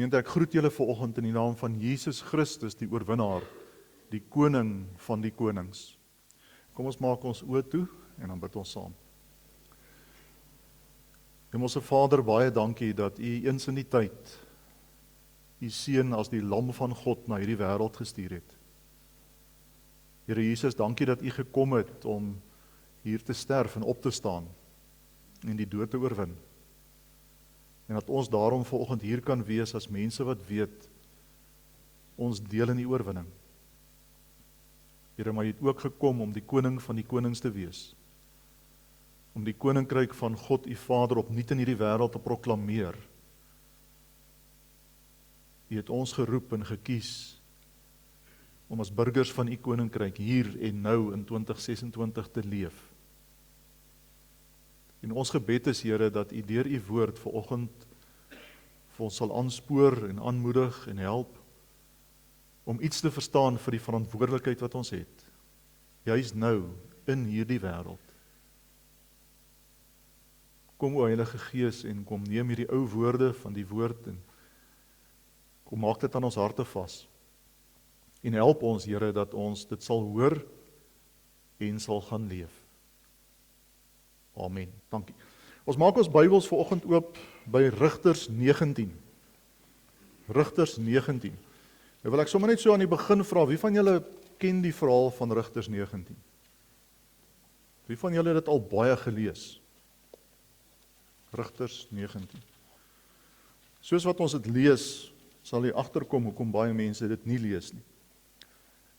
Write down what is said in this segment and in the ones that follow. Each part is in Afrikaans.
Gemeente, ek groet julle vanoggend in die naam van Jesus Christus, die oorwinnaar, die koning van die konings. Kom ons maak ons oë toe en dan bid ons saam. Hemelse Vader, baie dankie dat U eens in die tyd U seun as die lam van God na hierdie wêreld gestuur het. Here Jesus, dankie dat U gekom het om hier te sterf en op te staan en die dood te oorwin. En dat ons daarom vanoggend hier kan wees as mense wat weet, ons deel in die oorwinning. Here, maar U het ook gekom om die koning van die konings te wees. Om die koninkryk van God, U Vader, opnuut in hierdie wêreld te proklameer. U het ons geroep en gekies om as burgers van U koninkryk hier en nou in 2026 te leef. En ons gebed is, Here, dat U deur U woord vanoggend vir ons sal aanspoor en aanmoedig en help om iets te verstaan vir die verantwoordelikheid wat ons het. Juis nou in hierdie wêreld. Kom, o Heilige Gees, en kom neem hierdie ou woorde van die woord en kom maak dit aan ons harte vas. En help ons, Here, dat ons dit sal hoor en sal gaan leef. Amen. Dankie. Ons maak ons Bybels vanoggend oop by Rigters 19. Rigters 19. Nou wil ek sommer net so aan die begin vra, wie van julle ken die verhaal van Rigters 19? Wie van julle het dit al baie gelees? Rigters 19. Soos wat ons dit lees, sal jy agterkom hoekom baie mense dit nie lees nie.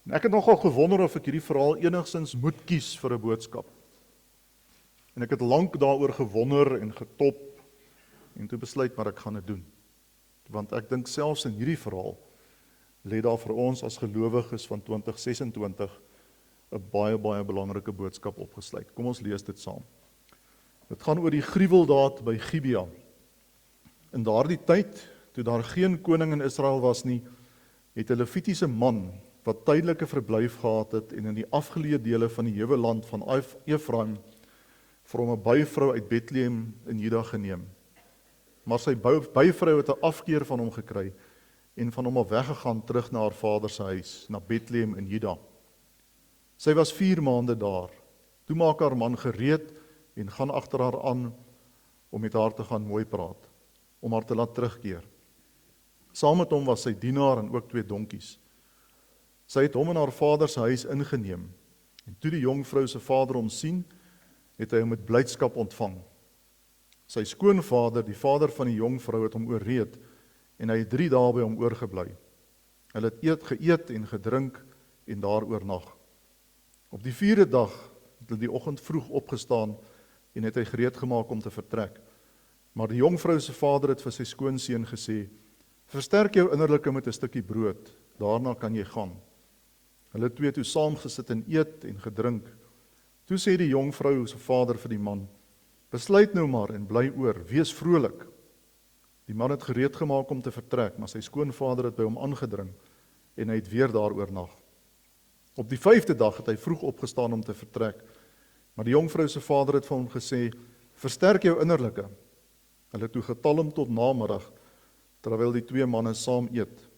En ek het nogal gewonder of ek hierdie verhaal enigstens moet kies vir 'n boodskap. En ek het lank daaroor gewonder en getop en toe besluit maar ek gaan dit doen. Want ek dink selfs in hierdie verhaal lê daar vir ons as gelowiges van 2026 'n baie belangrike boodskap opgesluit. Kom ons lees dit saam. Dit gaan oor die gruweldaad by Gibea. In daardie tyd, toe daar geen koning in Israel was nie, het 'n Levitiese man wat tydelike verblyf gehad het en in die afgeleë dele van die hewe land van Efraim vir hom 'n byvrou uit Bethlehem in Juda geneem. Maar sy byvrou het 'n afkeer van hom gekry en van hom af weggegaan terug na haar vader se huis, na Bethlehem in Juda. Sy was 4 maande daar. Toe maak haar man gereed en gaan agter haar aan om met haar te gaan mooi praat, om haar te laat terugkeer. Saam met hom was sy dienaar en ook 2 donkies. Sy het hom in haar vader se huis ingeneem, en toe die jongvrou se vader hom sien, het hy hom met blydskap ontvang. Sy skoonvader, die vader van die jongvrou, het hom oorreed, en hy het 3 dae by hom oorgebly. Hulle het geëet en gedrink en daar oornag. Op die 4de dag het hulle die oggend vroeg opgestaan en het hy gereed gemaak om te vertrek. Maar die jongvrou se vader het vir sy skoonseun gesê, versterk jou innerlike met 'n stukkie brood, daarna kan jy gaan. Hulle 2 toe saam gesit en eet en gedrink. Toe sê die jongvrou se vader vir die man, besluit nou maar en bly oor, wees vrolik. Die man het gereed gemaak om te vertrek, maar sy skoonvader het by hom aangedring en hy het weer daar oornag. Op die 5de dag het hy vroeg opgestaan om te vertrek, maar die jongvrou se vader het vir hom gesê, versterk jou innerlike. Hulle het toe getalm tot namiddag, terwyl die 2 manne saam eet.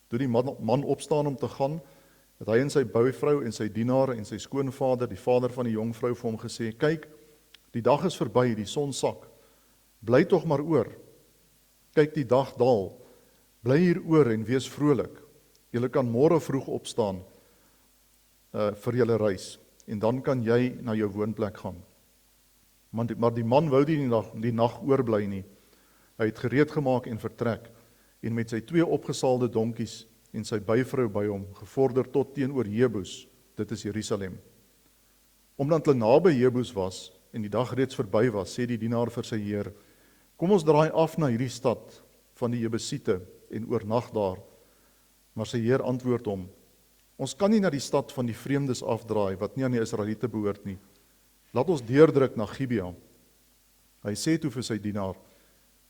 Toe die man opstaan om te gaan, het hy en sy byvrou en sy dienaar en sy skoonvader, die vader van die jongvrou, vir hom gesê, kyk, die dag is verby, die son sak, bly tog maar oor. Kyk, die dag daal, bly hier oor en wees vrolik. Julle kan môre vroeg opstaan vir julle reis, en dan kan jy na jou woonplek gaan. Maar die man wou die nag oorbly nie. Hy het gereed gemaak en vertrek, en met sy 2 opgesaalde donkies en sy byvrou by hom, gevorder tot teenoor Jebus, dit is Jerusalem. Omdat hulle naby Jebus was, en die dag reeds verby was, sê die dienaar vir sy heer, kom ons draai af na hierdie stad van die Jebusiete en oornag daar. Maar sy heer antwoord hom, ons kan nie na die stad van die vreemdes afdraai, wat nie aan die Israeliete behoort nie. Laat ons deurdruk na Gibea. Hy sê toe vir sy dienaar,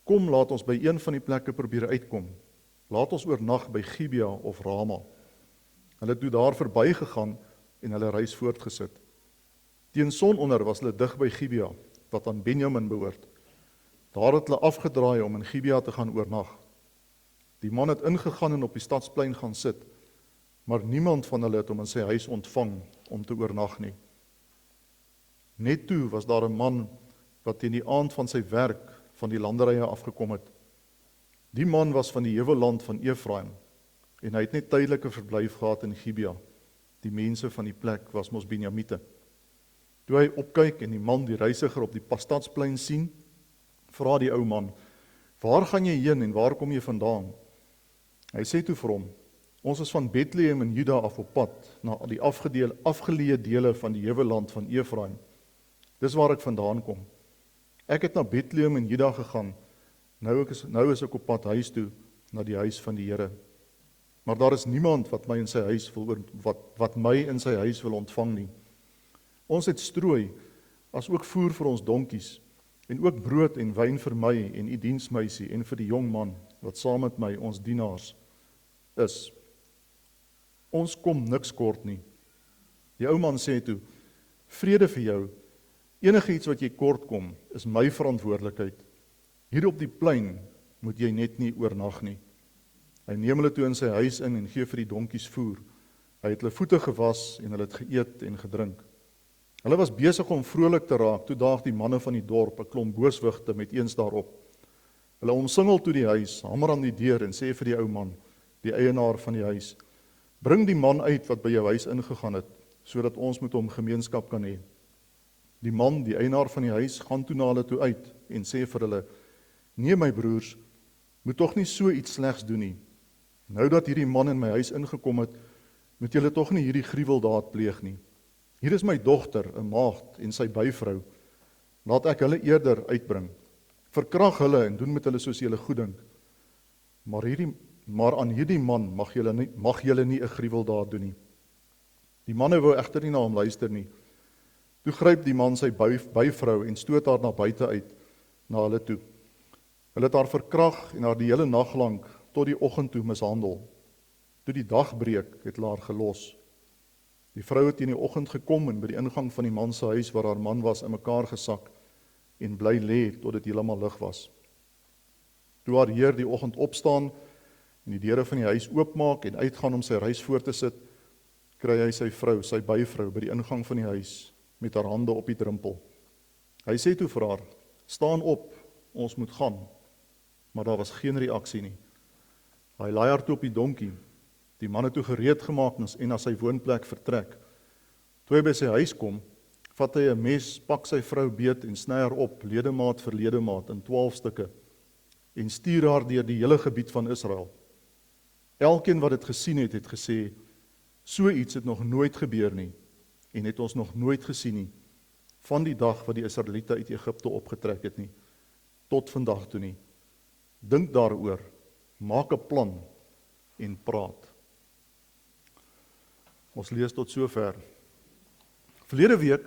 kom, laat ons by een van die plekke probeer uitkom. Laat ons oornag by Gibea of Rama. Hulle het toe daar verby gegaan en hulle reis voortgesit. Teen sononder was hulle dig by Gibea, wat aan Benjamin behoort. Daar het hulle afgedraai om in Gibea te gaan oornag. Die man het ingegaan en op die stadsplein gaan sit, maar niemand van hulle het hom in sy huis ontvang om te oornag nie. Net toe was daar 'n man wat teen die aand van sy werk van die landerye afgekom het. Die man was van die heuwelland van Efraim en hy het net tydelike verblyf gehad in Gibea. Die mense van die plek was mos Benjamiete. Toe hy opkyk en die man, die reisiger op die stadsplein sien, vra die ou man, waar gaan jy heen en waar kom jy vandaan? Hy sê toe vir hom, ons is van Bethlehem in Juda af op pad, na die afgeleë dele van die heuwelland van Efraim. Dis waar ek vandaan kom. Ek het na Bethlehem in Juda gegaan, nou is ek op pad huis toe, na die huis van die Here. Maar daar is niemand wat my in sy huis wil ontvang nie. Ons het strooi, as ook voer vir ons donkies, en ook brood en wyn vir my en die diensmeisie en vir die jong man, wat saam met my ons dienaars is. Ons kom niks kort nie. Die ou man sê toe, vrede vir jou, enige iets wat jy kort kom, is my verantwoordelikheid. Hier op die plein moet jy net nie oornag nie. Hy neem hulle toe in sy huis in en gee vir die donkies voer. Hy het hulle voete gewas en hulle het geëet en gedrink. Hulle was besig om vrolik te raak, toe daag die manne van die dorp 'n klomp booswigte met eens daarop. Hulle omsingel toe die huis, hamer aan die deur en sê vir die ou man, die eienaar van die huis, bring die man uit wat by jou huis ingegaan het, sodat ons met hom gemeenskap kan hê. Die man, die eienaar van die huis, gaan toe na hulle toe uit en sê vir hulle, nee my broers, moet tog nie so iets slegs doen nie. Nou dat hierdie man in my huis ingekom het, moet julle tog nie hierdie gruweldaad pleeg nie. Hier is my dogter, 'n maagd en sy byvrou. Laat ek hulle eerder uitbring. Verkrag hulle en doen met hulle soos julle goeddink. Maar aan hierdie man mag julle nie 'n gruweldaad doen nie. Die manne wou egter nie na hom luister nie. Toe gryp die man sy byvrou en stoot haar na buite uit, na hulle toe. Hulle het haar verkrag en haar die hele nag lank tot die oggend toe mishandel. Toe die dag breek, het hulle haar gelos. Die vrou het in die oggend gekom en by die ingang van die man se huis waar haar man was in mekaar gesak en bly lê tot dit heeltemal lig was. Toe haar heer die oggend opstaan en die deure van die huis oopmaak en uitgaan om sy reis voort te sit, kry hy sy byvrou by die ingang van die huis met haar hande op die drempel. Hy sê toe vir haar, staan op, ons moet gaan. Maar daar was geen reaksie nie. Hy laai haar toe op die donkie. Die man het toe gereed gemaak en na sy woonplek vertrek. Toe hy by sy huis kom, vat hy 'n mes, pak sy vrou beet en sny haar op, ledemaat vir ledemaat in 12 stukke en stuur haar deur die hele gebied van Israel. Elkeen wat dit gesien het, het gesê, so iets het nog nooit gebeur nie en het ons nog nooit gesien nie, van die dag wat die Israeliete uit Egipte opgetrek het nie, tot vandag toe nie. Dink daaroor, maak 'n plan en praat. Ons lees tot sover. Verlede week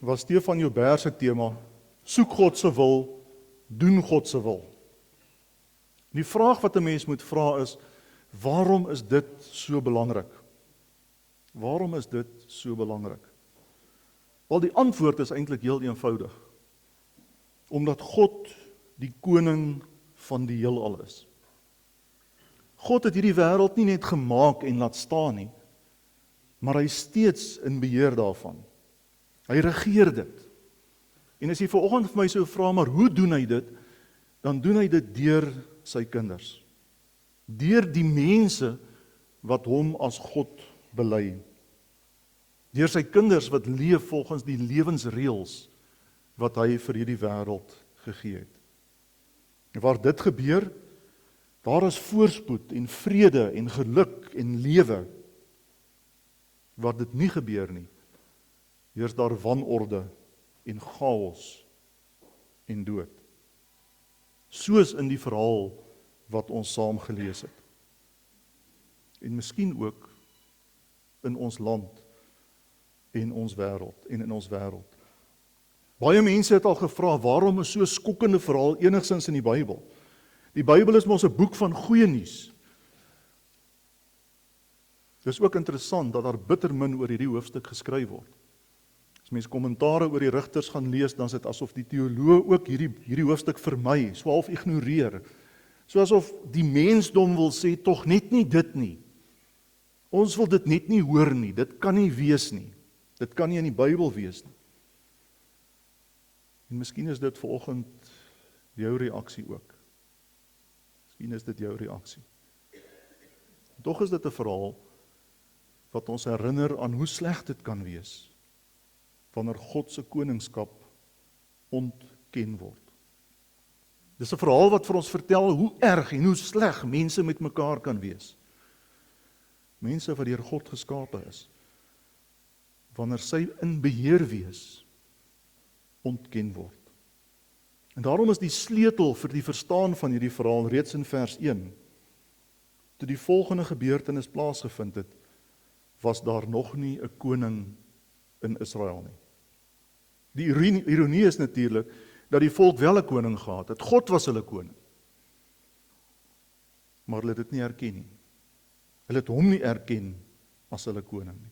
was Stefan Joubert se tema, soek God se wil, doen God se wil. Die vraag wat 'n mens moet vra is, waarom is dit so belangrik? Waarom is dit so belangrik? Wel, die antwoord is eintlik heel eenvoudig. Omdat God die koning van die heelal is. God het hierdie wêreld nie net gemaak en laat staan nie, maar hy is steeds in beheer daarvan. Hy regeer dit. En as jy vanoggend vir my sou vra, maar hoe doen hy dit? Dan doen hy dit deur sy kinders. Deur die mense wat hom as God bely. Deur sy kinders wat leef volgens die lewensreëls wat hy vir hierdie wêreld gegee het. En waar dit gebeur, daar is voorspoed en vrede en geluk en lewe. Waar dit nie gebeur nie, heers daar wanorde en chaos en dood. Soos in die verhaal wat ons saam gelees het. En miskien ook in ons land en ons wêreld en in ons wêreld. Baie mense het al gevra, waarom is so 'n skokkende verhaal enigstens in die Bybel? Die Bybel is mos 'n boek van goeie nuus. Dis ook interessant dat daar bitter min oor hierdie hoofstuk geskryf word. As mens kommentare oor die rigters gaan lees, dan is dit asof die teoloë ook hierdie hoofstuk vermy, so half ignoreer. So asof die mensdom wil sê, tog net nie dit nie. Ons wil dit net nie hoor nie, dit kan nie wees nie. Dit kan nie in die Bybel wees nie. En miskien is dit vanoggend jou reaksie ook. Miskien is dit jou reaksie. Tog is dit 'n verhaal wat ons herinner aan hoe sleg dit kan wees wanneer God se koningskap ontken word. Dis 'n verhaal wat vir ons vertel hoe erg en hoe sleg mense met mekaar kan wees. Mense wat deur God geskape is, wanneer sy in beheer wees, ontken word. En daarom is die sleutel vir die verstaan van hierdie verhaal reeds in vers 1. Toe die volgende gebeurtenis plaasgevind het, was daar nog nie 'n koning in Israel nie. Die ironie is natuurlik dat die volk wel 'n koning gehad het. God was hulle koning. Maar hulle het dit nie erken nie. Hulle het hom nie erken as hulle koning nie.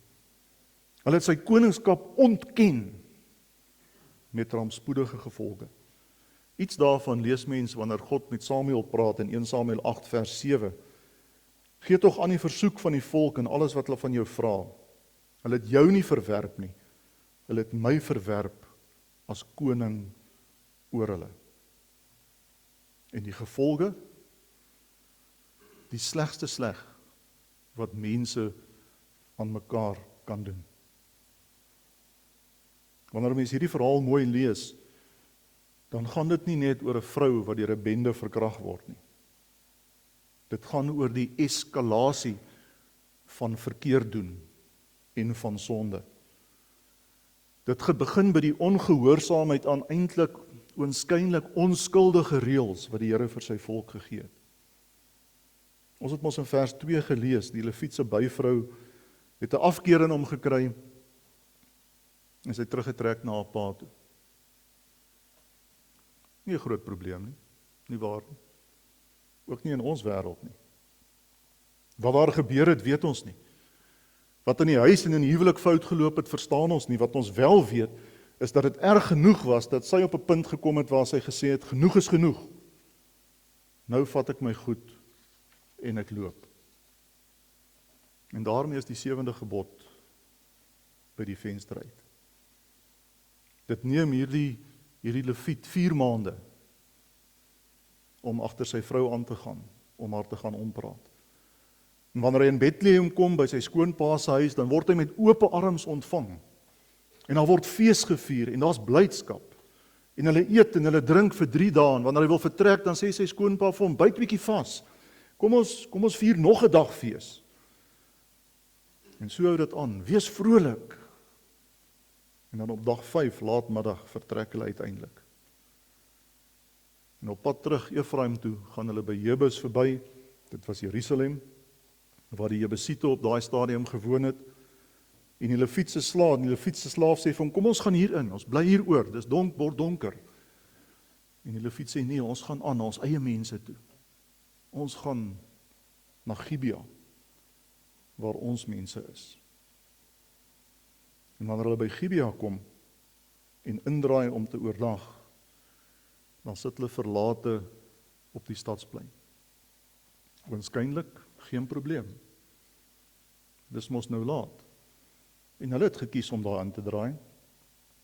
Hulle het sy koningskap ontken met rampspoedige gevolge. Iets daarvan lees mens wanneer God met Samuel praat in 1 Samuel 8 vers 7. Gee tog aan die versoek van die volk en alles wat hulle van jou vra. Hulle het jou nie verwerp nie. Hulle het my verwerp as koning oor hulle. En die gevolge? Die slegste sleg wat mense aan mekaar kan doen. Wanneer mens hierdie verhaal mooi lees, dan gaan dit nie net oor 'n vrou wat deur 'n bende verkragt word nie. Dit gaan oor die eskalasie van verkeerd doen en van sonde. Dit begin by die ongehoorsaamheid aan eintlik oënskynlik onskuldige reëls wat die Here vir sy volk gegee het. Ons het mos in vers 2 gelees, die Lewietse byvrou het 'n afkeer in hom gekry en sy teruggetrek na haar pa toe. Nie 'n groot probleem nie waar nie. Ook nie in ons wêreld nie. Wat daar gebeur het, weet ons nie. Wat in die huis en in die huwelik fout geloop het, verstaan ons nie. Wat ons wel weet, is dat dit erg genoeg was, dat sy op 'n punt gekom het waar sy gesê het, genoeg is genoeg. Nou vat ek my goed en ek loop. En daarmee is die 7de gebod by die venster uit. Dit neem hierdie Lewiet 4 maande om agter sy vrou aan te gaan, om haar te gaan ompraat. En wanneer hy in Bethlehem kom, by sy skoonpa se huis, dan word hy met oop arms ontvang. En daar word fees gevier, en daar's blydskap. En hulle eet en hulle drink vir 3 dae, en wanneer hy wil vertrek, dan sê sy skoonpa vir hom, byt bietjie vas. Kom ons vier nog 'n dag fees. En so hou dit aan, wees vrolik. En dan op dag 5, laatmiddag, vertrek hulle uiteindelik. En op pad terug Efraim toe, gaan hulle by Jebus verby, dit was Jerusalem, waar die Jebusiete op daai stadium gewoon het, en die Lewietse slaaf sê van, kom ons gaan hier in, ons bly hier oor, dis word donker. En die Lewiet sê, nee, ons gaan aan na ons eie mense toe. Ons gaan na Gibea, waar ons mense is. En wanneer hulle by Gibea kom, en indraai om te oornag, dan sit hulle verlate op die stadsplein. Waarskynlik geen probleem. Dis mos nou laat. En hulle het gekies om daar in te draai.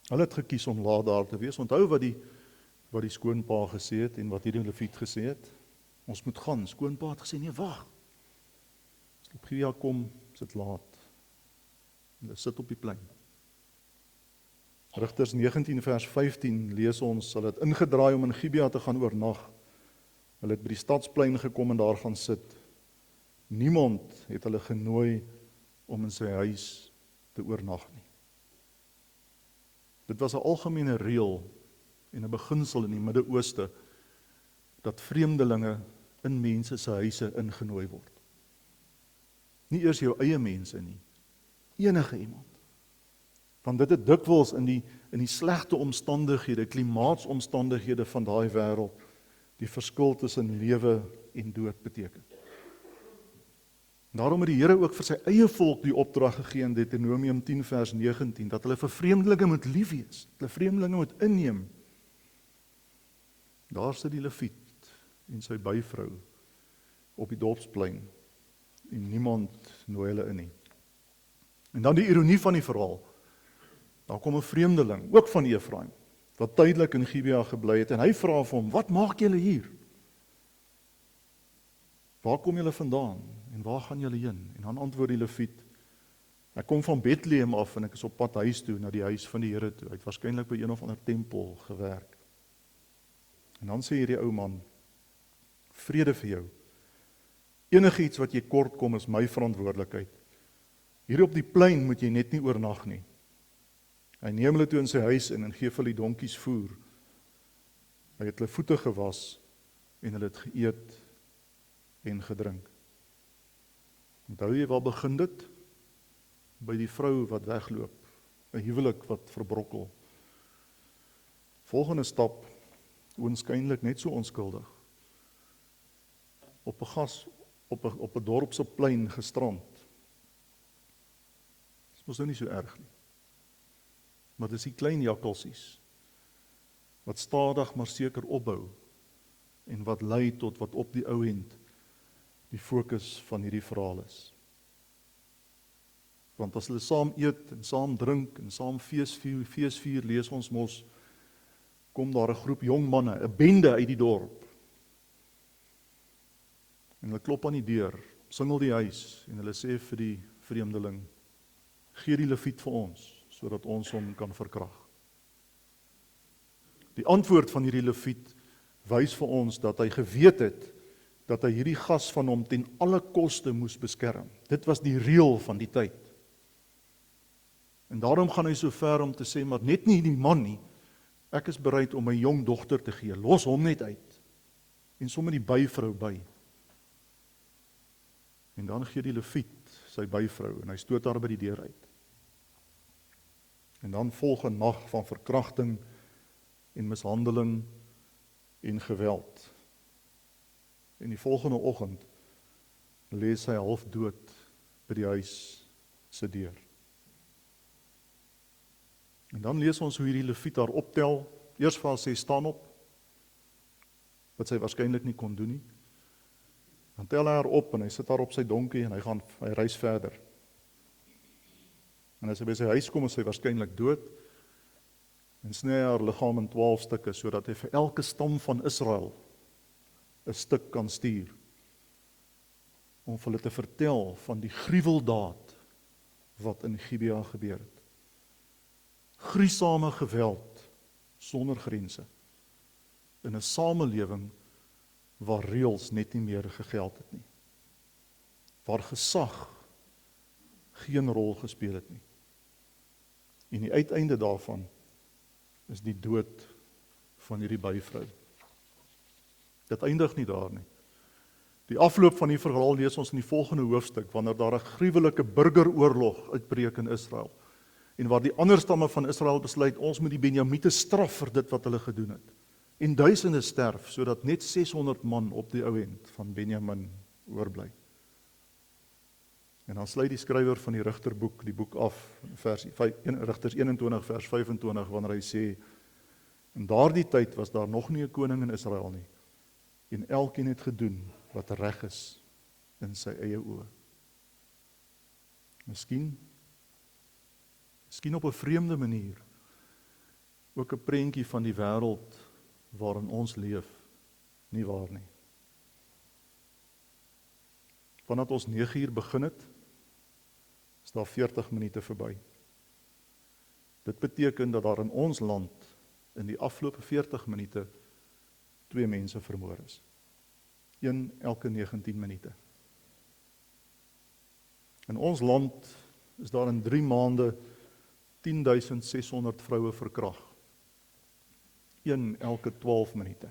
Hulle het gekies om laat daar te wees. Onthou wat die skoonpa gesê het en wat hierdie Lewiet gesê het. Ons moet gaan. Skoonpa het gesê, nee, wag. As hulle op Gibea kom, is dit laat. Hulle sit op die plein. Rigters 19 vers 15 lees ons, hulle het ingedraai om in Gibea te gaan oornag. Hulle het by die stadsplein gekom en daar gaan sit. Niemand het hulle genooi om in sy huis te oornag nie. Dit was 'n algemene reël en 'n beginsel in die Midde-Ooste dat vreemdelinge in mense se huise ingenooi word. Nie eers jou eie mense nie, enige iemand. Want dit het dikwels in die slegte omstandighede, klimaatsomstandighede van daai wêreld, die verskil tussen lewe en dood beteken. Daarom het die Here ook vir sy eie volk die opdrag gegee in Deuteronomium 10 vers 19, dat hulle vir vreemdelinge moet lief wees, hulle vreemdelinge moet inneem. Daar sit die Lewiet, en sy byvrou op die dorpsplein en niemand nooi hulle in nie. En dan die ironie van die verhaal. Daar kom 'n vreemdeling, ook van Efraim, wat tydelik in Gibea gebly het en hy vra vir hom, wat maak julle hier? Waar kom julle vandaan en waar gaan julle heen? En dan antwoord die Lewiet, ek kom van Bethlehem af en ek is op pad huis toe, na die huis van die Here toe. Hy het waarskynlik by een of ander tempel gewerk. En dan sê hierdie ou man, vrede vir jou. Enige iets wat jy kort kom is my verantwoordelikheid. Hier op die plein moet jy net nie oornag nie. Hy neem hulle toe in sy huis in en gee vir die donkies voer. Hy het hulle voete gewas en hulle het geëet en gedrink. Onthou jy waar begin dit? By die vrou wat wegloop, 'n huwelik wat verbrokkel. Volgende stap, oënskynlik net so onskuldig. Op 'n dorp se plein gestrand. Dit is nou nie so erg nie. Maar dis die klein jakkalsies wat stadig maar seker opbou en wat lei tot wat op die ou end die fokus van hierdie verhaal is. Want as hulle saam eet en saam drink en saam feesvier, lees ons mos, kom daar 'n groep jong manne, 'n bende uit die dorp. En hulle klop aan die deur, singel die huis en hulle sê vir die vreemdeling, gee die Lewiet vir ons, sodat ons hom kan verkrag. Die antwoord van hierdie Lewiet wys vir ons dat hy geweet het dat hy hierdie gas van hom ten alle koste moes beskerm. Dit was die reël van die tyd. En daarom gaan hy so ver om te sê, maar net nie die man nie, ek is bereid om my jong dogter te gee, los hom net uit, en sommer die byvrou by. En dan gee die Lewiet sy byvrou, en hy stoot haar by die deur uit. En dan volg 'n nag van verkrachting, en mishandeling, en geweld. En die volgende oggend, lees hy half dood by die huis se deur. En dan lees ons hoe hierdie Lewiet haar optel, eers vir haar sê, staan op, wat sy waarskynlik nie kon doen nie. Dan tel hy haar op, en hy sit haar op sy donkie, en hy reis verder. En as hy by sy huis kom, is hy waarskynlik dood, en sny haar liggaam in 12 stukke, sodat hy vir elke stam van Israel 'n stuk kan stuur, om vir hulle te vertel van die gruweldaad wat in Gibea gebeur het. Gruisame geweld sonder grense in 'n samelewing waar reëls net nie meer gegeld het nie, waar gesag geen rol gespeel het nie. En die uiteinde daarvan is die dood van hierdie byvrou. Dit eindig nie daar nie. Die afloop van die verhaal lees ons in die volgende hoofstuk, wanneer daar 'n gruwelike burgeroorlog uitbreek in Israel, en waar die ander stamme van Israel besluit, ons moet die Benjamiete straf vir dit wat hulle gedoen het. En duisende sterf, sodat net 600 man op die ou end van Benjamin oorbly. En dan sluit die skrywer van die Rigterboek die boek af, Rigters 21 vers 25, wanneer hy sê, in daardie tyd was daar nog nie 'n koning in Israel nie, en elkeen het gedoen wat reg is in sy eie oë. Miskien op 'n vreemde manier, ook 'n prentjie van die wêreld waarin ons leef, nie waar nie. Vandat ons 9 uur begin het, is daar 40 minute verby. Dit beteken dat daar in ons land in die afgelope 40 minute 2 mense vermoor is. 1 elke 19 minute. In ons land is daar in 3 maande 10.600 vroue verkrag. 1 elke 12 minute.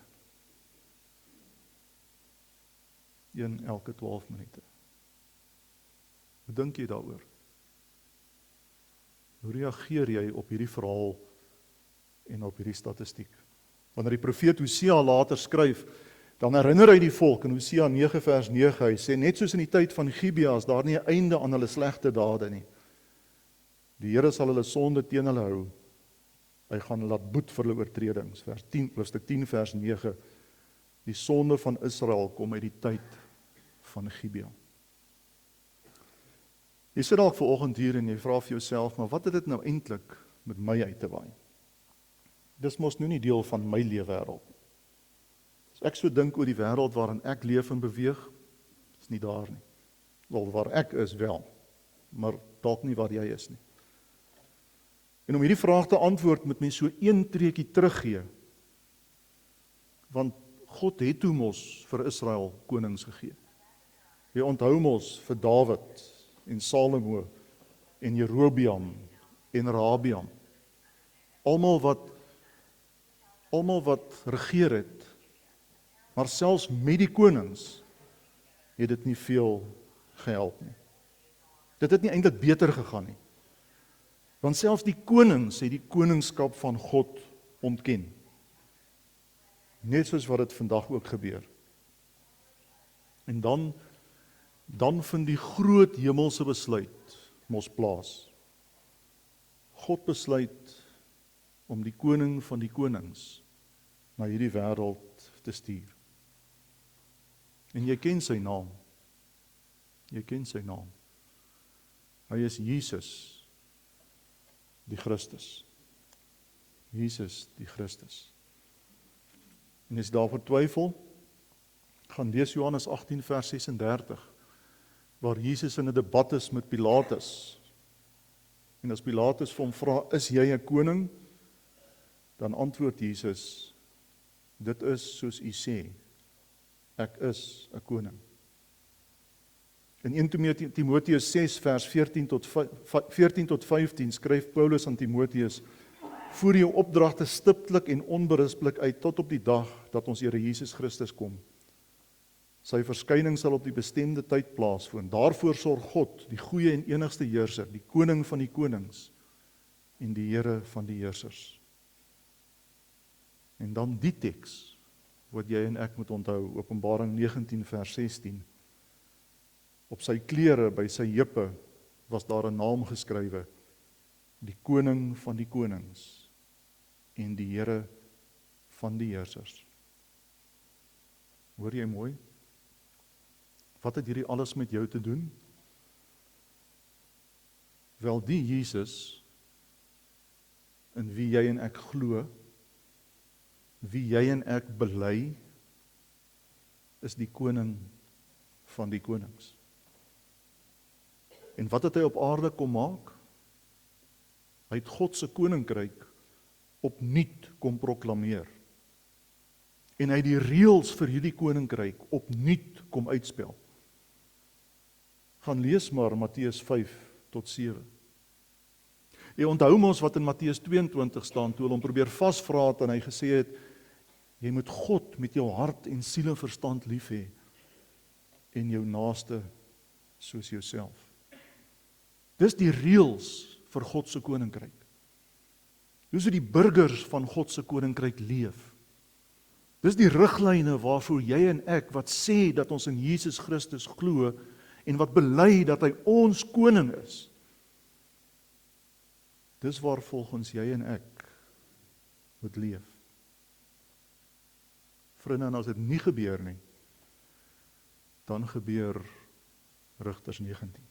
1 elke 12 minute. Hoe dink jy daaroor? Hoe reageer jy op hierdie verhaal en op hierdie statistiek? Wanneer die profeet Hosea later skryf, dan herinner hy die volk in Hosea 9 vers 9, hy sê, net soos in die tyd van Gibea is daar nie 'n einde aan hulle slegte dade nie. Die Here sal hulle sonde teen hulle hou. Hy gaan laat boet vir hulle oortredings. Hoofstuk 10 vers 9. Die sonde van Israel kom uit die tyd van Gibeon. Jy sit dalk vanoggend hier en jy vra vir jouself, maar wat het dit nou eintlik met my uit te waai? Dis mos nou nie deel van my leefwêreld. As ek so dink oor die wêreld waarin ek leef en beweeg, is nie daar nie. Wel, waar ek is wel, maar dalk nie waar jy is nie. En om hierdie vraag te antwoord, moet mens so een treukie teruggee. Want God het toe mos vir Israel konings gegee. Jy onthou mos vir Dawid en Salomo en Jerobeam en Rehabeam. Almal wat regeer het, maar selfs met die konings het dit nie veel gehelp nie. Dit het nie eintlik beter gegaan nie. Want selfs die konings het die koningskap van God ontken. Net soos wat dit vandag ook gebeur. En dan vind die groot hemelse besluit mos plaas. God besluit om die koning van die konings na hierdie wêreld te stuur. En jy ken sy naam. Jy ken sy naam. Hy is Jesus, die Christus. Jesus, die Christus. En as jy daarvoor twyfel, gaan lees Johannes 18 vers 36, waar Jesus in 'n debat is met Pilatus. En as Pilatus vir hom vra, is jy 'n koning? Dan antwoord Jesus, dit is soos u sê, ek is 'n koning. In 1 Timoteus 6 vers 14 tot 15 skryf Paulus aan Timoteus, voer jou opdragte stiptelik en onberispelik uit tot op die dag dat ons Here Jesus Christus kom. Sy verskyning sal op die bestemde tyd plaasvind. Daarvoor sorg God, die goeie en enigste heerser, die koning van die konings en die Here van die heersers. En dan die teks wat jy en ek moet onthou, Openbaring 19 vers 16. Op sy klere, by sy heupe, was daar 'n naam geskrywe, die koning van die konings en die Here van die heersers. Hoor jy mooi? Wat het hierdie alles met jou te doen? Wel, die Jesus, in wie jy en ek glo, wie jy en ek bely, is die koning van die konings. En wat het hy op aarde kom maak? Hy het God se koninkryk opnuut kom proklameer. En hy het die reëls vir hierdie koninkryk opnuut kom uitspel. Gaan lees maar Matteus 5 tot 7. Jy onthou mos wat in Matteus 22 staan, toe hulle hom probeer vasvra het en hy gesê het, jy moet God met jou hart en siel en verstand lief hê en jou naaste soos jouself. Dis die reëls vir God se koninkryk. Dis hoe die burgers van God se koninkryk leef. Dis die riglyne waarvoor jy en ek wat sê dat ons in Jesus Christus glo en wat bely dat hy ons koning is. Dis waar volgens jy en ek moet leef. Vriende, en as dit nie gebeur nie, dan gebeur Rigters 19.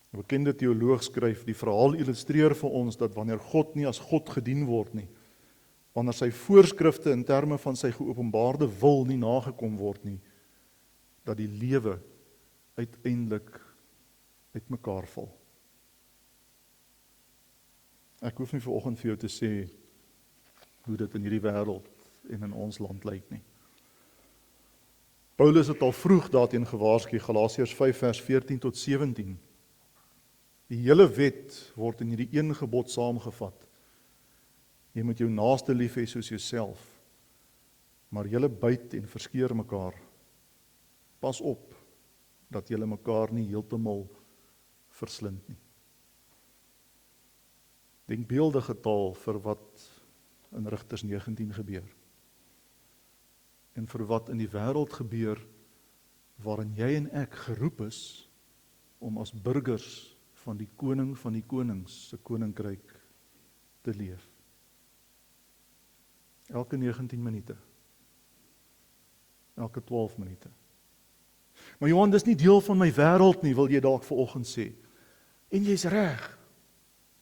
'n bekende teoloog skryf, die verhaal illustreer vir ons dat wanneer God nie as God gedien word nie, wanneer sy voorskrifte in terme van sy geopenbaarde wil nie nagekom word nie, dat die lewe uiteindelik uitmekaar val. Ek hoef nie vanoggend vir jou te sê hoe dit in hierdie wêreld en in ons land lyk nie. Paulus het al vroeg daarteen gewaarsku, Galasiërs 5 vers 14 tot 17. Die hele wet word in hierdie een gebod saamgevat. Jy moet jou naaste lief hê soos jouself, maar julle byt en verskeur mekaar. Pas op dat julle mekaar nie heeltemal verslind nie. Denkbeeldige taal vir wat in Rigters 19 gebeur. En vir wat in die wêreld gebeur waarin jy en ek geroep is om as burgers van die koning van die konings se koninkryk te leef. Elke 19 minute elke 12 minute. Maar Johan, dis nie deel van my wêreld nie, wil jy dalk vanoggend sê. En jy's reg.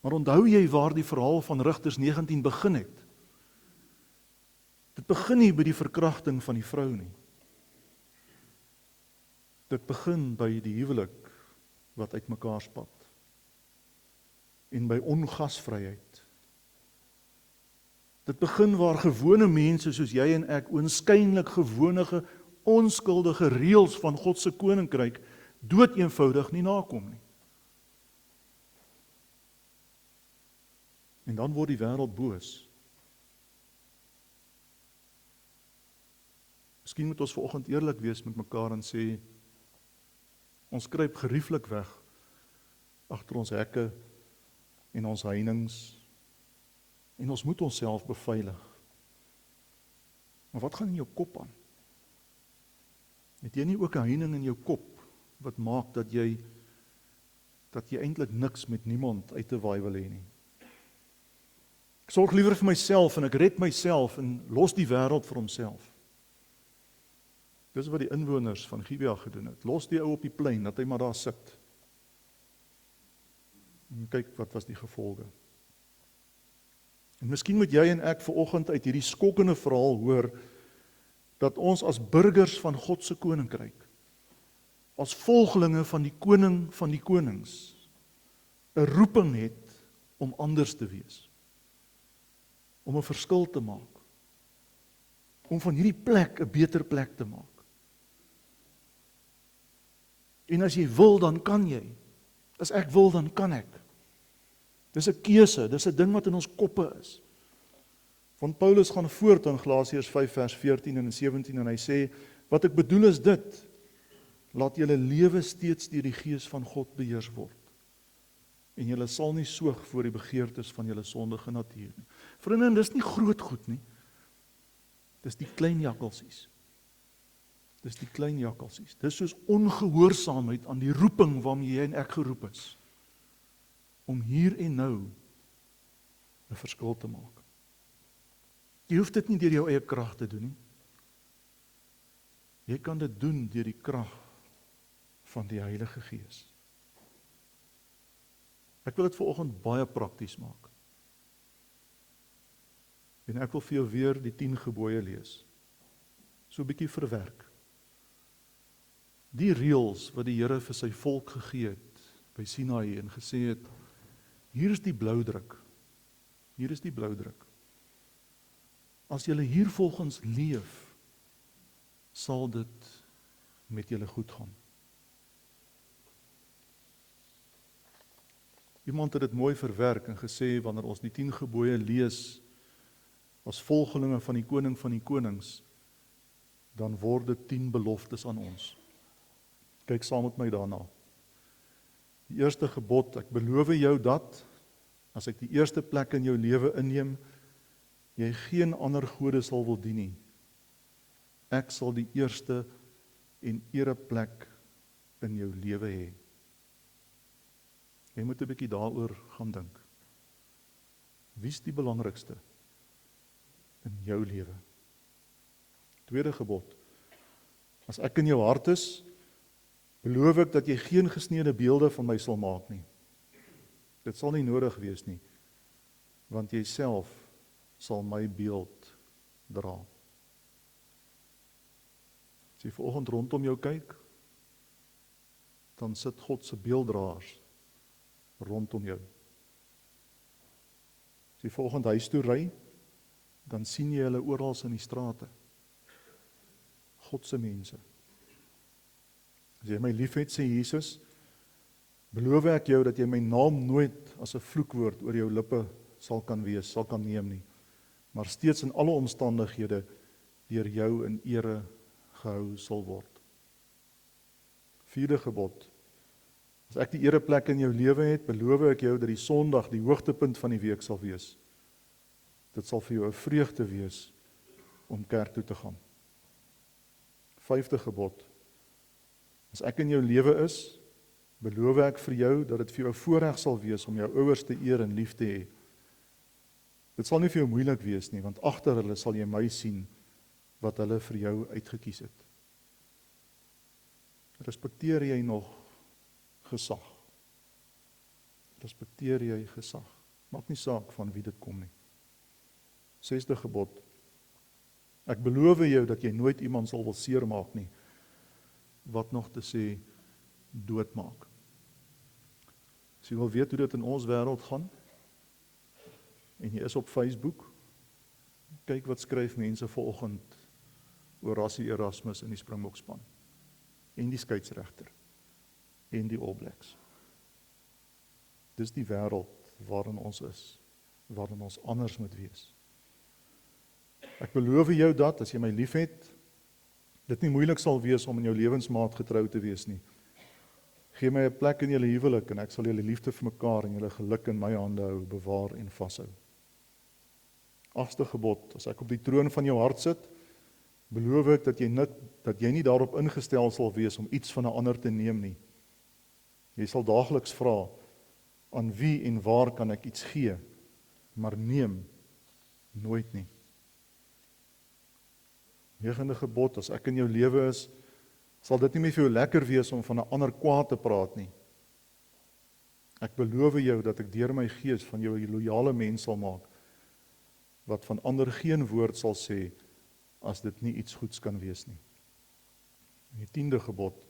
Maar onthou jy waar die verhaal van Rigters 19 begin het? Dit begin nie by die verkrachting van die vrou nie. Dit begin by die huwelik wat uitmekaar spat. En by ongasvryheid. Dit begin waar gewone mense soos jy en ek oënskynlik gewone, onskuldige reëls van God se koninkryk doodeenvoudig nie nakom nie. En dan word die wêreld boos. Miskien moet ons vanoggend eerlik wees met mekaar en sê, ons kruip gerieflik weg agter ons hekke en ons heininge en ons moet onsself beveilig. Maar wat gaan in jou kop aan? Het jy nie ook 'n heining in jou kop wat maak dat jy eintlik niks met niemand uit te waai wil hê nie? Ek sorg liewer vir myself en ek red myself en los die wêreld vir homself. Dis wat die inwoners van Gibea gedoen het. Los die ou op die plein, dat hy maar daar sit. En kyk wat was die gevolge. En miskien moet jy en ek vanoggend uit hierdie skokkende verhaal hoor, dat ons as burgers van God se koninkryk, as volgelinge van die koning van die konings, 'n roeping het om anders te wees. Om 'n verskil te maak. Om van hierdie plek 'n beter plek te maak. En as jy wil, dan kan jy. As ek wil, dan kan ek. Dis 'n keuse, dis 'n ding wat in ons koppe is. Want Paulus gaan voort in Galasiërs 5 vers 14 en 17 en hy sê, wat ek bedoel is dit, laat julle lewe steeds deur die Gees van God beheers word. En julle sal nie soog voor die begeertes van julle sondige natuur nie. Vriende, dis nie groot goed nie. Dis die klein jakkalsies. Dis die klein jakkalsies. Dis soos ongehoorsaamheid aan die roeping waarmee jy en ek geroep is. Om hier en nou 'n verskil te maak. Jy hoef dit nie deur jou eie krag te doen nie. Jy kan dit doen deur die krag van die Heilige Gees. Ek wil dit vanoggend baie prakties maak. En ek wil vir jou weer die 10 gebooie lees. So 'n bietjie verwerk. Die reëls wat die Here vir sy volk gegee het by Sinaï en gesê het, hier is die bloudruk. Hier is die bloudruk. As julle hier volgens leef, sal dit met julle goed gaan. Iemand het dit mooi verwerk en gesê, wanneer ons die 10 gebooie lees, as volgelinge van die koning van die konings, dan word dit 10 beloftes aan ons. Kyk saam met my daarna. Die eerste gebod, ek beloof jou dat, as ek die eerste plek in jou lewe inneem, jy geen ander gode sal wil dien nie. Ek sal die eerste en ereplek in jou lewe hê. Jy moet 'n bietjie daaroor gaan dink. Wie is die belangrikste in jou lewe? Tweede gebod, as ek in jou hart is, beloof ek dat jy geen gesneede beelde van my sal maak nie. Dit sal nie nodig wees nie, want jy self sal my beeld dra. As jy vanoggend rondom jou kyk, dan sit God se beelddraers rondom jou. As jy vanoggend huis toe ry, dan sien jy hulle oral in die strate. God se mense. As jy my liefhet, sê Jesus, beloof ek jou dat jy my naam nooit as 'n vloekwoord oor jou lippe sal kan wees, sal kan neem nie, maar steeds in alle omstandighede deur jou in ere gehou sal word. Vierde gebod, as ek die ereplek in jou lewe het, beloof ek jou dat die Sondag die hoogtepunt van die week sal wees. Dit sal vir jou 'n vreugde wees om kerk toe te gaan. Vyfde gebod, as ek in jou lewe is, beloof ek vir jou dat dit vir jou 'n voorreg sal wees om jou ouers te eer en lief te hê. Dit sal nie vir jou moeilik wees nie, want agter hulle sal jy my sien wat hulle vir jou uitgekies het. Respekteer jy nog gesag? Respekteer jy gesag? Maak nie saak van wie dit kom nie. 6de gebod. Ek beloof jou dat jy nooit iemand sal wil seermaak nie, wat nog te sê doodmaak. As jy wil weet hoe dit in ons wêreld gaan, en jy is op Facebook, kyk wat skryf mense vanoggend oor Rassie Erasmus in die Springbokspan, en die skeieregter, en die All Blacks. Dis die wêreld waarin ons is, waarin ons anders moet wees. Ek beloof jou dat, as jy my liefhet, dit nie moeilik sal wees om in jou lewensmaat getrou te wees nie. Gee my 'n plek in julle huwelik, en ek sal julle liefde vir mekaar en julle geluk in my hande hou, bewaar en vashou. 8ste gebod, as ek op die troon van jou hart sit, beloof ek dat jy nie daarop ingestel sal wees om iets van 'n ander te neem nie. Jy sal daagliks vra, aan wie en waar kan ek iets gee, maar neem nooit nie. 9de gebod, as ek in jou lewe is, sal dit nie meer vir jou lekker wees om van 'n ander kwaad te praat nie. Ek beloof jou dat ek deur my gees van jou 'n loyale mens sal maak, wat van ander geen woord sal sê, as dit nie iets goeds kan wees nie. En die 10de gebod,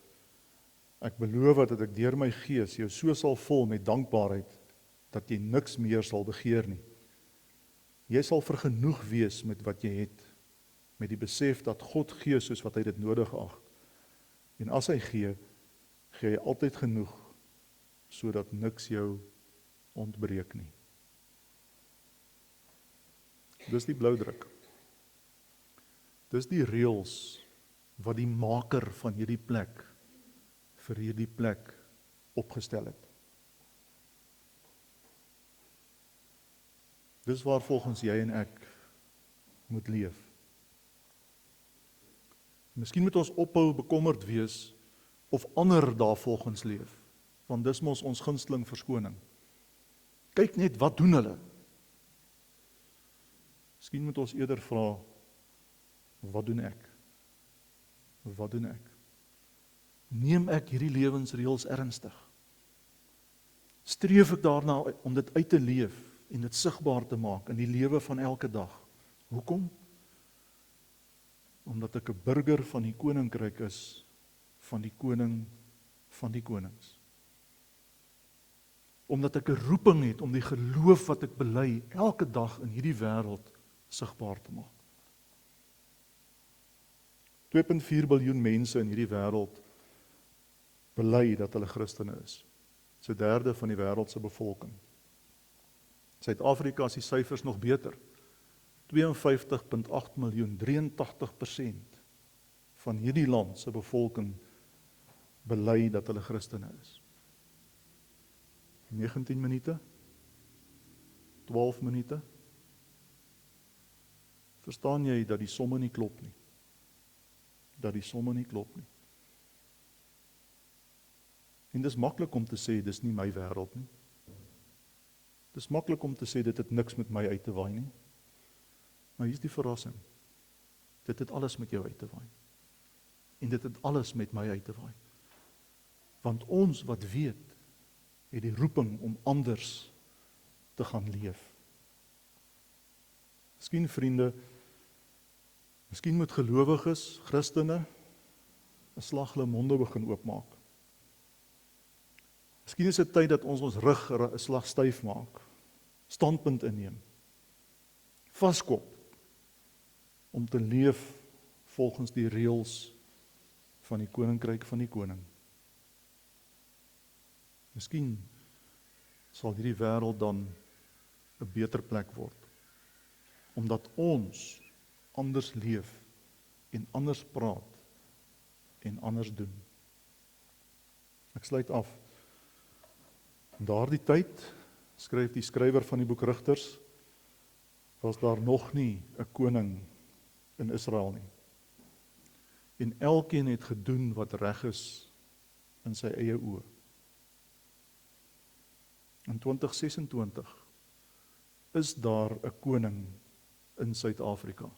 ek beloof dat ek deur my gees jou so sal vul met dankbaarheid, dat jy niks meer sal begeer nie. Jy sal vergenoeg wees met wat jy het, met die besef dat God gee soos wat hy dit nodig ag. En as hy gee, gee hy altyd genoeg, sodat niks jou ontbreek nie. Dis die bloudruk. Dis die reëls wat die maker van hierdie plek vir hierdie plek opgestel het. Dis waar volgens jy en ek moet leef. Miskien moet ons ophou bekommerd wees of ander daarvolgens leef, want dis mos ons gunsteling verskoning. Kyk net, wat doen hulle? Miskien moet ons eerder vra, wat doen ek? Wat doen ek? Neem ek hierdie lewensreëls ernstig? Streef ek daarna om dit uit te leef en dit sigbaar te maak in die lewe van elke dag? Hoekom? Omdat ek 'n burger van die koninkryk is, van die koning van die konings. Omdat ek 'n roeping het om die geloof wat ek bely elke dag in hierdie wêreld sigbaar te maak. 2,4 biljoen mense in hierdie wêreld bely dat hulle Christene is. Dis 'n derde van die wêreld se bevolking. Suid-Afrika is die syfers nog beter. 52,8 miljoen, 83% van hierdie land se bevolking bely dat hulle Christene is. 19 minute, 12 minute. Verstaan jy dat die somme nie klop nie? Dat die somme nie klop nie. En dis maklik om te sê, dis nie my wêreld nie. Dis maklik om te sê, dit het niks met my uit te waai nie. Maar hier is die verrassing. Dit het alles met jou uit te waai. En dit het alles met my uit te waai. Want ons wat weet, het die roeping om anders te gaan leef. Miskien vriende, miskien moet gelowiges, Christene, 'n slag hulle monde begin oopmaak. Miskien is dit tyd dat ons rug 'n slag styf maak, standpunt inneem, vaskop, om te leef volgens die reëls van die koninkryk van die koning. Miskien sal hierdie wêreld dan 'n beter plek word, omdat ons anders leef en anders praat en anders doen. Ek sluit af. In daardie tyd, skryf die skrywer van die boek Rigters, was daar nog nie 'n koning in Israel nie. En elkeen het gedoen wat reg is in sy eie oë. In 2026 is daar 'n koning in Suid-Afrika.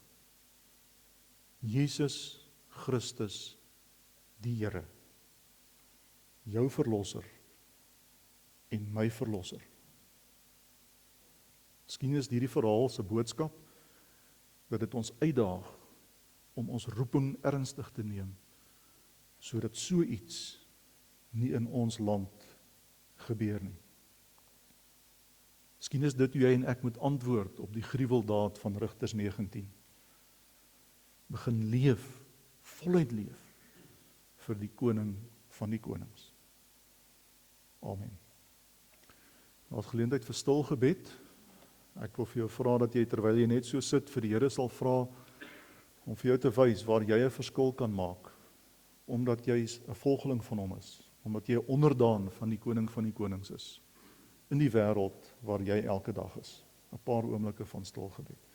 Jesus Christus, die Here. jou verlosser en my verlosser. Miskien is hierdie verhaal se boodskap dat dit ons uitdaag om ons roeping ernstig te neem, sodat so iets nie in ons land gebeur nie. Miskien is dit hoe jy en ek moet antwoord op die gruweldaad van Rigters 19. Begin leef, voluit leef, vir die koning van die konings. Amen. Daar is geleentheid vir stil gebed. Ek wil vir jou vra dat jy, terwyl jy net so sit, vir die Here sal vra om vir jou te wys waar jy 'n verskil kan maak, omdat jy 'n volgeling van hom is, omdat jy 'n onderdaan van die koning van die konings is, in die wêreld waar jy elke dag is. 'n Paar oomblikke van stil gebed.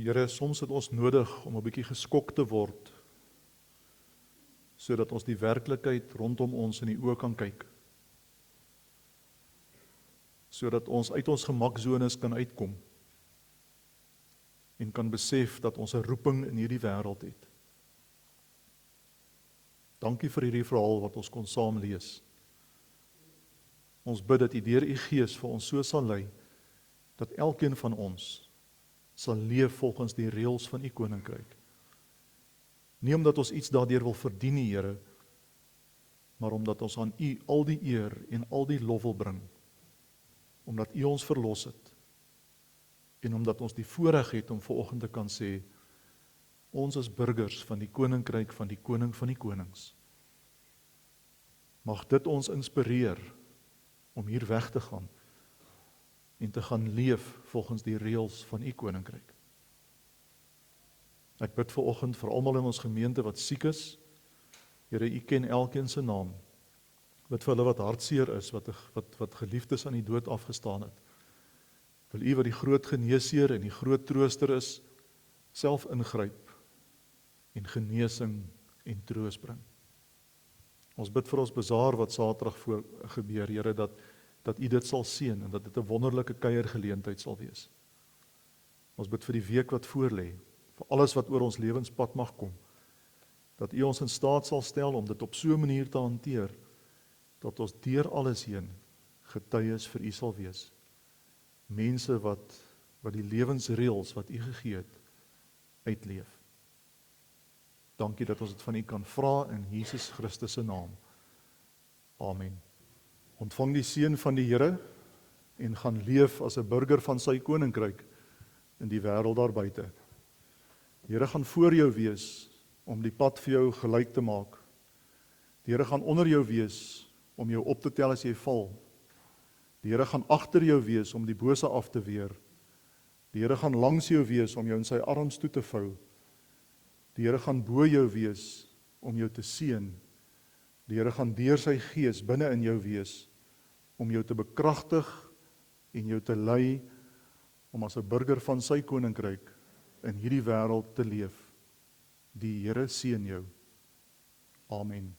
Here, soms het ons nodig om 'n bietjie geskok te word, sodat ons die werklikheid rondom ons in die oë kan kyk. Sodat ons uit ons gemaksones kan uitkom en kan besef dat ons 'n roeping in hierdie wêreld het. Dankie vir hierdie verhaal wat ons kon saam lees. Ons bid dat U deur U Gees vir ons so sal lei, dat elkeen van ons sal leef volgens die reëls van U koninkryk. Nie omdat ons iets daardeur wil verdien nie, Here, maar omdat ons aan U al die eer en al die lof wil bring, omdat U ons verlos het, en omdat ons die voorreg het om vanoggend te kan sê, ons is burgers van die koninkryk van die koning van die konings. Mag dit ons inspireer om hier weg te gaan, en te gaan leef volgens die reëls van U koninkryk. Ek bid vanoggend vir almal in ons gemeente wat siek is. Here, U ken elkeen se naam. Bid vir hulle wat hartseer is, wat geliefdes aan die dood afgestaan het. Wil U wat die groot geneesheer en die groot trooster is, self ingryp en genesing en troos bring. Ons bid vir ons bazaar wat Saterdag voor gebeur, Here, dat U dit sal seën en dat dit 'n wonderlike kuiergeleentheid sal wees. Ons bid vir die week wat voorlê, vir alles wat oor ons lewenspad mag kom, dat U ons in staat sal stel om dit op so 'n manier te hanteer, dat ons deur alles heen getuies vir U sal wees. Mense wat die lewensreëls wat U gegee het, uitleef. Dankie dat ons dit van U kan vra in Jesus Christus se naam. Amen. Ontvang die seën van die Here en gaan leef as 'n burger van sy koninkryk in die wêreld daar buite. Die Here gaan voor jou wees om die pad vir jou gelyk te maak. Die Here gaan onder jou wees om jou op te tel as jy val. Die Here gaan agter jou wees om die bose af te weer. Die Here gaan langs jou wees om jou in sy arms toe te vou. Die Here gaan bo jou wees om jou te seën. Die Here gaan deur sy Gees binne in jou wees om jou te bekragtig en jou te lei om as 'n burger van sy koninkryk in hierdie wêreld te leef. Die Here seën jou. Amen.